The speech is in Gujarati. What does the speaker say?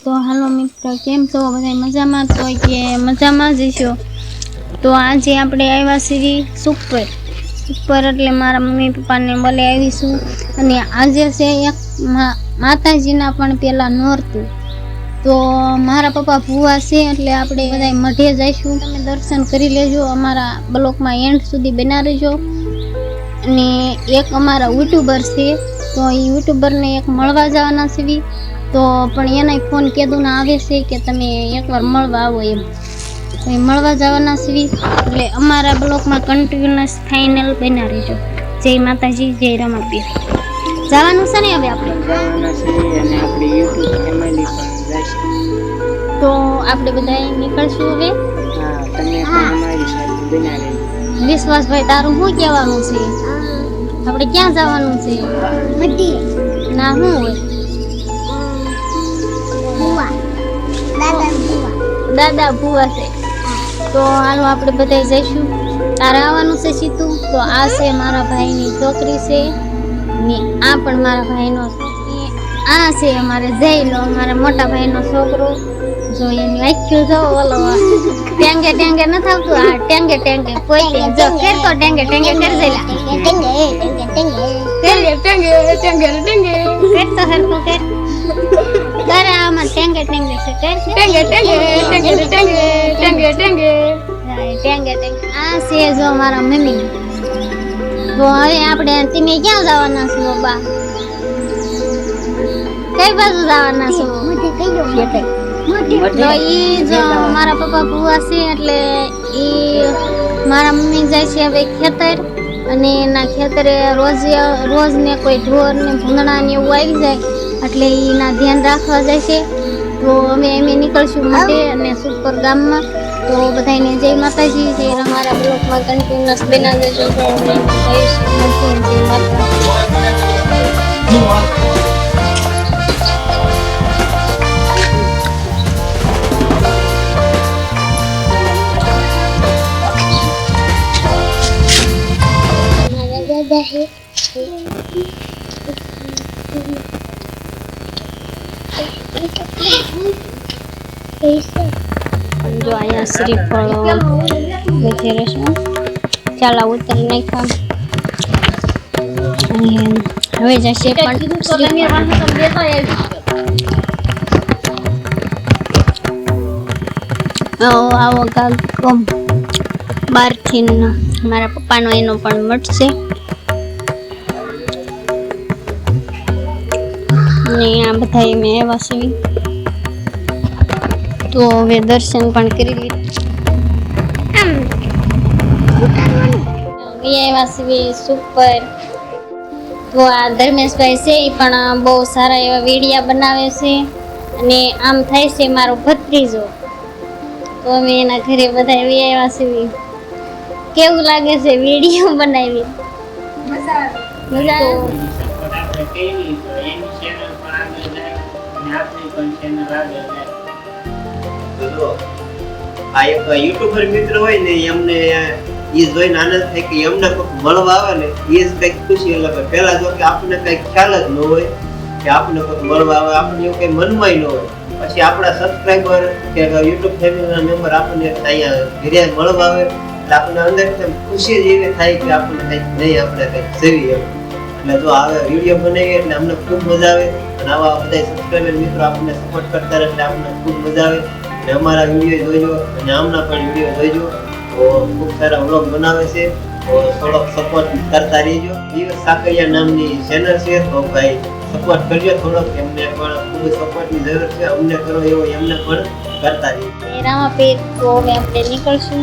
તો હાલો મિત્ર, કેમ છો બધા? મજામાં તો કે મજામાં જ છો? તો આજે આપણે આવ્યા છીએ સુપર એટલે મારા મમ્મી પપ્પાને બોલે આવીશું. અને આજે છે એક માતાજીના પણ પેલા નોરતું, તો મારા પપ્પા ભૂવા છે એટલે આપણે બધા મઢે જઈશું. તમે દર્શન કરી લેજો, અમારા બ્લોગમાં એન્ડ સુધી બના રહેજો. અને એક અમારા યુટ્યુબર છે, તો એ યુટ્યુબરને એક મળવા જવાના છે. તો પણ એના ફોન કીધું ના આવે છે કે તમે એકવાર મળવા આવો એમ. તો એ મળવા જવાના છે એટલે અમારા બ્લોગમાં કન્ટિન્યુઅસ ફાઇનલ બના રહેજો. જય માતાજી, જય રમાપીર. જવાનું છે ને હવે આપણે, તો આપણે બધા નીકળશું હવે. વિશ્વાસભાઈ, તારું શું કહેવાનું છે? આપણે ક્યાં જવાનું છે? ના, શું હોય? દાદા ભૂવા છે. તો હાલો આપણે બધા જઈશું. તારે આવવાનું છે સીતું? તો આ છે મારા ભાઈની છોકરી છે ને આ પણ મારા ભાઈનો, આ છે અમારે જયલો, મારા મોટા ભાઈનો છોકરો. જો એની આખ્યું જો ઓલો ટેંગે ટેંગે ન થતું, આ ટેંગે ટેંગે કોઈ જો કરતો ટેંગે ટેંગે કર જઈલા ટેંગે ટેંગે ટેંગે ટેંગે ટેંગે ટેંગે કરતો હરકો કર તારા આમાં ટેંગે ટેંગે છે કર ટેંગે ટેંગે ટેંગે ટેંગે ટેંગે ટેંગે ટેંગે ટેંગે. આ છે જો મારા મમ્મી. તો હવે આપણે તમે ક્યાં જવાના છો બાબા? કઈ બાજુ જવાના છો? તો ઈ જો મારા પપ્પા ભૂવા છે એટલે ઈ મારા મમ્મી જાય છે હવે ખેતર, અને એના ખેતરે રોજ ને કોઈ ઢોર ને ભૂંગળા ને એવું આવી જાય એટલે એના ધ્યાન રાખવા જાય છે. તો અમે નીકળશું માટે અને સુપર ગામમાં. તો બધાને જય માતાજી, જય અમારા બ્લોકમાં કન્ટિન્યુઅસ બના દેજો. તો અમે જઈશું જય માતા. જો અહીંયા શ્રીફળો વધેરે છે. ચાલા ઉતરી નાખ્યા હવે જશે પણ આવો ગામ બહારથી મારા પપ્પાનો એનો પણ મળશે. અને આ બધા મેં આવ્યા છે, તો હવે દર્શન પણ કરી લીધા સુપર. તો આ ધર્મેશભાઈ છે એ પણ બહુ સારા એવા વિડીયા બનાવે છે, અને આમ થાય છે મારો ભત્રીજો. તો અમે એના ઘરે બધા આવ્યા છે. કેવું લાગે છે વિડીયો બનાવી? મજા આ એક યુટ્યુબર મિત્ર હોય ને એમને એ જોઈને આનંદ થાય કે એમને કોઈ મળવા આવે ને એ જ કઈક ખુશી અલગ હોય. પેલા જો કે આપણને કઈ ખ્યાલ જ ન હોય કે આપણને કોઈ મળવા આવે, આપણને એવું કઈ મનમાં ન હોય. પછી આપણા સબસ્ક્રાઈબર કે યુટ્યુબ ફેમિલીના મેમ્બર આપણને અહીંયા ઘરે મળવા આવે એટલે આપણને અંદર ખુશી જ એવી થાય કે આપણને કઈક નહીં, આપણે કઈક સેવી એમ. એટલે જો આવે વિડીયો બનાવીએ એટલે અમને ખૂબ મજા આવે, અને આવા બધા સબસ્ક્રાઈબર મિત્રો આપણને સપોર્ટ કરતા રહે એટલે આપણને ખૂબ મજા આવે. અને અમારા વિડીયો જોઈજો અને આમના પણ વિડીયો જોઈજો. તો ખૂબ સારા વ્લોગ બનાવે છે, તો થોડોક સપોર્ટ કરતા રહેજો. દિવસ સાકરિયા નામની ચેનલ છે, તો ભાઈ સપોર્ટ કરજો થોડોક. એમને પણ ખૂબ સપોર્ટની જરૂર છે, અમને કરો એવો એમને પણ કરતા રહેજો. રામાપીર. તો હવે આપણે નીકળશું.